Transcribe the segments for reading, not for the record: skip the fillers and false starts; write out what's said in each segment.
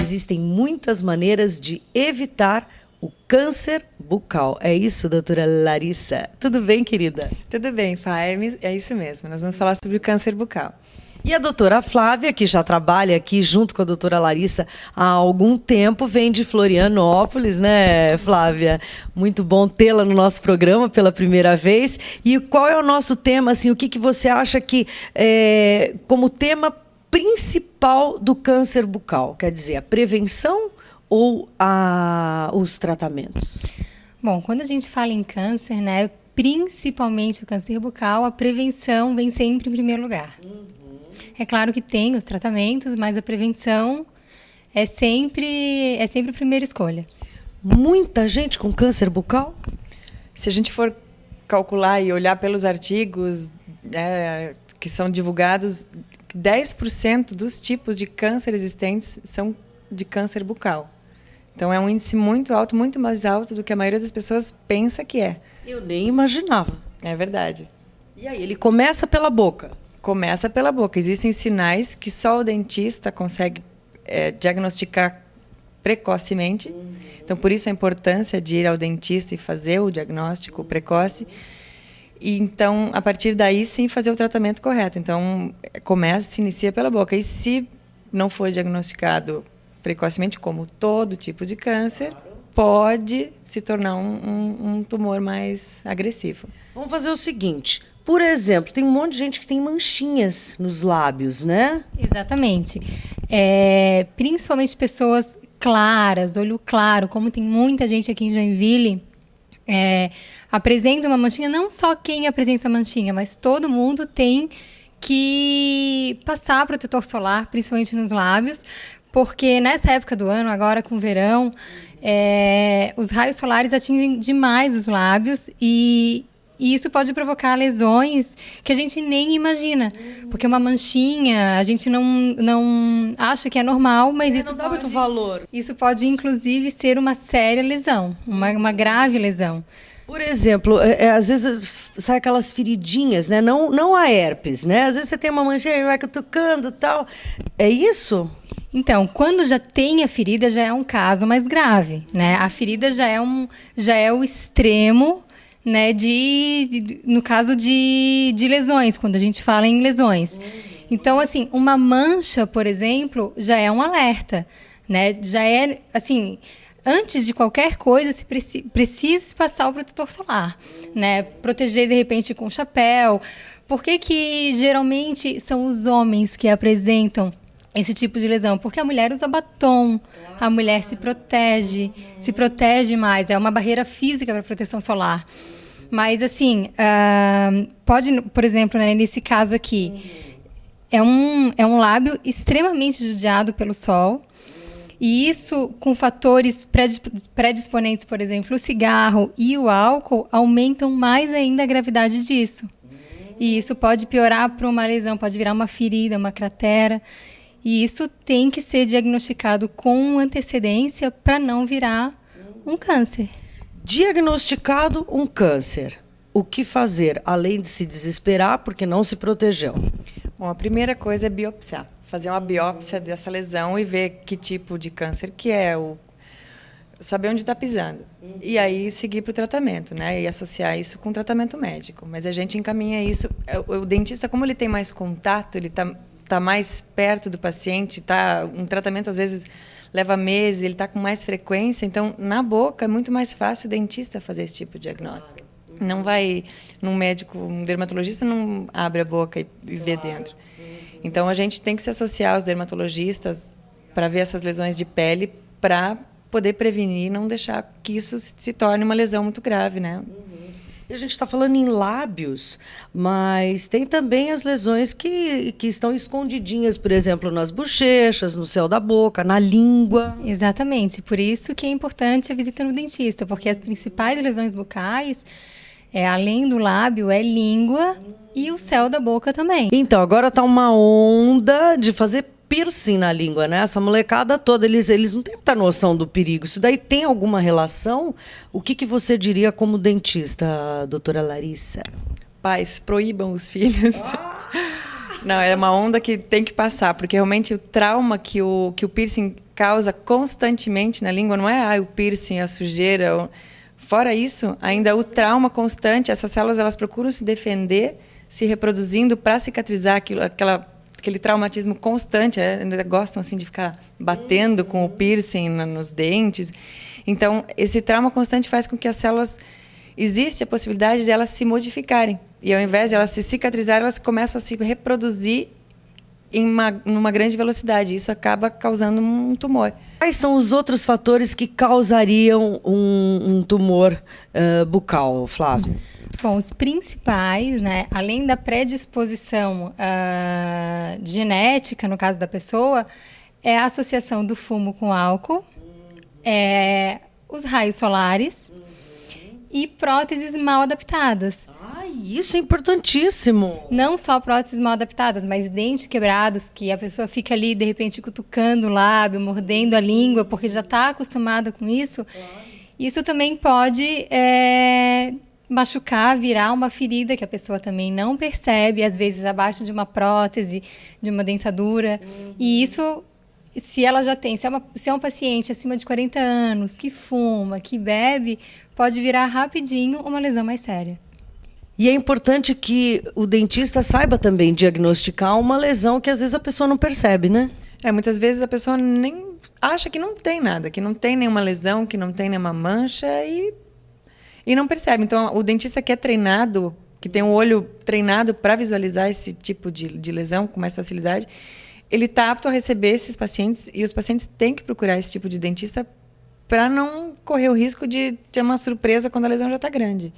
existem muitas maneiras de evitar o câncer bucal. É isso, doutora Larissa? Tudo bem, querida? Tudo bem, Fá, é isso mesmo. Nós vamos falar sobre o câncer bucal. E a doutora Flávia, que já trabalha aqui junto com a doutora Larissa há algum tempo, vem de Florianópolis, né, Flávia? Muito bom tê-la no nosso programa pela primeira vez. E qual é o nosso tema, assim, o que você acha que como tema principal do câncer bucal? Quer dizer, a prevenção ou os tratamentos? Bom, quando a gente fala em câncer, né, principalmente o câncer bucal, a prevenção vem sempre em primeiro lugar. É claro que tem os tratamentos, mas a prevenção é sempre a primeira escolha. Muita gente com câncer bucal? Se a gente for calcular e olhar pelos artigos que são divulgados, 10% dos tipos de câncer existentes são de câncer bucal. Então, é um índice muito alto, muito mais alto do que a maioria das pessoas pensa que é. Eu nem imaginava. É verdade. E aí, ele começa pela boca? Começa pela boca. Existem sinais que só o dentista consegue diagnosticar precocemente. Então, por isso a importância de ir ao dentista e fazer o diagnóstico precoce. E, então, a partir daí, sim, fazer o tratamento correto. Então, se inicia pela boca. E se não for diagnosticado precocemente, como todo tipo de câncer, pode se tornar um tumor mais agressivo. Vamos fazer o seguinte. Por exemplo, tem um monte de gente que tem manchinhas nos lábios, né? Exatamente. Principalmente pessoas claras, olho claro, como tem muita gente aqui em Joinville, apresenta uma manchinha. Não só quem apresenta manchinha, mas todo mundo tem que passar protetor solar, principalmente nos lábios, porque nessa época do ano, agora com o verão, os raios solares atingem demais os lábios e isso pode provocar lesões que a gente nem imagina. Porque uma manchinha, a gente não acha que é normal, mas isso não dá muito valor. Isso pode, inclusive, ser uma séria lesão, uma grave lesão. Por exemplo, às vezes sai aquelas feridinhas, né? Não a herpes, né? Às vezes você tem uma manchinha e vai cutucando e tal. É isso? Então, quando já tem a ferida, já é um caso mais grave, né? A ferida já é o extremo, né, no caso de lesões, quando a gente fala em lesões. Então, assim, uma mancha, por exemplo, já é um alerta, né? Já é, assim, antes de qualquer coisa, se precisa passar o protetor solar, né? Proteger, de repente, com chapéu. Por que geralmente são os homens que apresentam esse tipo de lesão? Porque a mulher usa batom, a mulher se protege mais, é uma barreira física para a proteção solar. Mas, assim, pode, por exemplo, né, nesse caso aqui, é um lábio extremamente judiado pelo sol, e isso com fatores predisponentes, por exemplo, o cigarro e o álcool, aumentam mais ainda a gravidade disso. E isso pode piorar para uma lesão, pode virar uma ferida, uma cratera. E isso tem que ser diagnosticado com antecedência para não virar um câncer. Diagnosticado um câncer, o que fazer, além de se desesperar porque não se protegeu? Bom, a primeira coisa é biopsiar. Fazer uma biópsia dessa lesão e ver que tipo de câncer que é, saber onde está pisando. E aí seguir para o tratamento, né? E associar isso com o tratamento médico. Mas a gente encaminha isso. O dentista, como ele tem mais contato, ele está mais perto do paciente, um tratamento às vezes leva meses, ele está com mais frequência, então na boca é muito mais fácil o dentista fazer esse tipo de diagnóstico. Não vai num médico, um dermatologista não abre a boca e vê dentro. Então a gente tem que se associar aos dermatologistas para ver essas lesões de pele, para poder prevenir e não deixar que isso se torne uma lesão muito grave, né? E a gente está falando em lábios, mas tem também as lesões que estão escondidinhas, por exemplo, nas bochechas, no céu da boca, na língua. Exatamente, por isso que é importante a visita no dentista, porque as principais lesões bucais, além do lábio, é língua e o céu da boca também. Então, agora está uma onda de fazer piercing na língua, né? Essa molecada toda, eles não têm muita noção do perigo. Isso daí tem alguma relação? O que você diria como dentista, doutora Larissa? Pais, proíbam os filhos. Não, é uma onda que tem que passar, porque realmente o trauma que o piercing causa constantemente na língua não é o piercing, a sujeira. Fora isso, ainda o trauma constante, essas células elas procuram se defender, se reproduzindo para cicatrizar aquele traumatismo constante. Ainda gostam assim de ficar batendo com o piercing nos dentes. Então, esse trauma constante faz com que as células... Existe a possibilidade de elas se modificarem. E ao invés de elas se cicatrizarem, elas começam a se reproduzir numa grande velocidade. Isso acaba causando um tumor. Quais são os outros fatores que causariam um tumor bucal, Flávia? Bom, os principais, né, além da predisposição genética, no caso da pessoa, é a associação do fumo com álcool, os raios solares e próteses mal adaptadas. Isso é importantíssimo. Não só próteses mal adaptadas, mas dentes quebrados, que a pessoa fica ali, de repente, cutucando o lábio, mordendo a língua, porque já está acostumada com isso. Isso também pode machucar, virar uma ferida que a pessoa também não percebe, às vezes abaixo de uma prótese, de uma dentadura. E isso, se ela já tem, se é um paciente acima de 40 anos, que fuma, que bebe, pode virar rapidinho uma lesão mais séria. E é importante que o dentista saiba também diagnosticar uma lesão que às vezes a pessoa não percebe, né? Muitas vezes a pessoa nem acha que não tem nada, que não tem nenhuma lesão, que não tem nenhuma mancha e não percebe. Então, o dentista que é treinado, que tem o olho treinado para visualizar esse tipo de lesão com mais facilidade, ele está apto a receber esses pacientes e os pacientes têm que procurar esse tipo de dentista para não correr o risco de ter uma surpresa quando a lesão já está grande.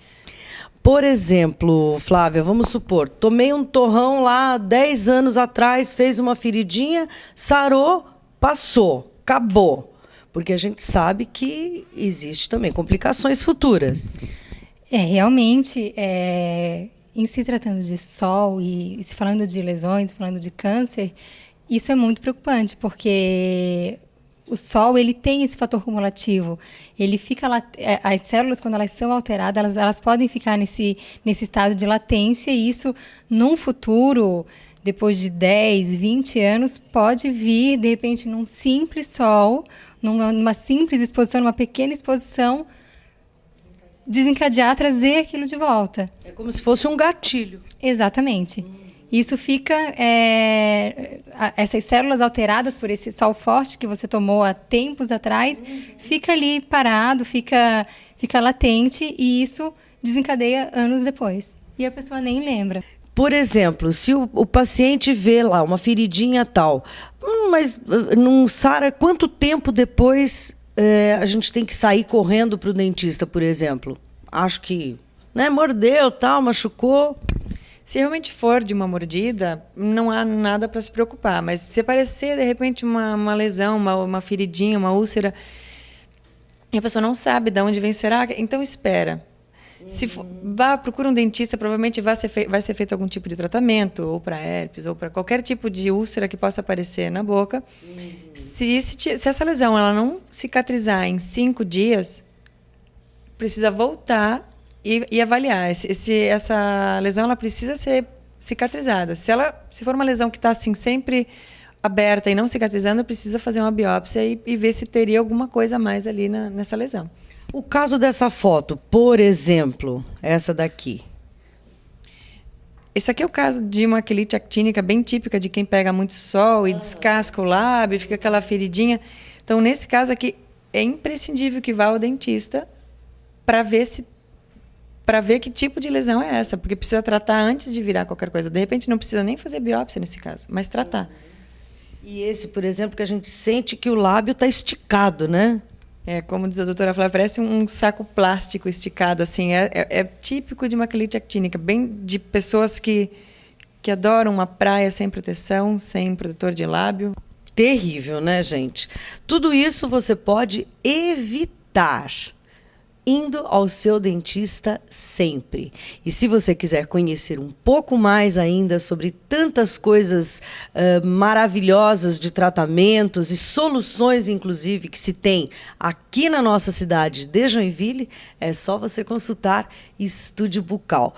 Por exemplo, Flávia, vamos supor, tomei um torrão lá 10 anos atrás, fez uma feridinha, sarou, passou, acabou. Porque a gente sabe que existe também complicações futuras. Realmente, em se tratando de sol e se falando de lesões, falando de câncer, isso é muito preocupante, porque o sol, ele tem esse fator cumulativo. Ele fica lá, as células, quando elas são alteradas, elas podem ficar nesse estado de latência, e isso, num futuro, depois de 10, 20 anos, pode vir, de repente, num simples sol, numa simples exposição, numa pequena exposição, desencadear, trazer aquilo de volta. É como se fosse um gatilho. Exatamente. Isso fica, essas células alteradas por esse sol forte que você tomou há tempos atrás, fica ali parado, fica latente, e isso desencadeia anos depois. E a pessoa nem lembra. Por exemplo, se o paciente vê lá uma feridinha tal, mas não sara, quanto tempo depois a gente tem que sair correndo para o dentista, por exemplo? Acho que mordeu, tal, machucou. Se realmente for de uma mordida, não há nada para se preocupar. Mas se aparecer, de repente, uma lesão, uma feridinha, uma úlcera, e a pessoa não sabe de onde vem, será? Então, espera. Se for, procura um dentista, provavelmente vai ser feito algum tipo de tratamento, ou para herpes, ou para qualquer tipo de úlcera que possa aparecer na boca. Se essa lesão ela não cicatrizar em 5 dias, precisa voltar e avaliar. Essa lesão ela precisa ser cicatrizada. Se for uma lesão que está assim, sempre aberta e não cicatrizando, precisa fazer uma biópsia e ver se teria alguma coisa a mais ali nessa lesão. O caso dessa foto, por exemplo, essa daqui. Isso aqui é o caso de uma quelite actínica bem típica de quem pega muito sol e descasca o lábio, fica aquela feridinha. Então, nesse caso aqui, é imprescindível que vá ao dentista para ver que tipo de lesão é essa, porque precisa tratar antes de virar qualquer coisa. De repente, não precisa nem fazer biópsia nesse caso, mas tratar. E esse, por exemplo, que a gente sente que o lábio está esticado, né? Como diz a doutora Flávia, parece um saco plástico esticado, assim. É típico de uma quelite actínica, bem de pessoas que adoram uma praia sem proteção, sem protetor de lábio. Terrível, né, gente? Tudo isso você pode evitar indo ao seu dentista sempre. E se você quiser conhecer um pouco mais ainda sobre tantas coisas maravilhosas de tratamentos e soluções, inclusive, que se tem aqui na nossa cidade de Joinville, é só você consultar Estúdio Bucal.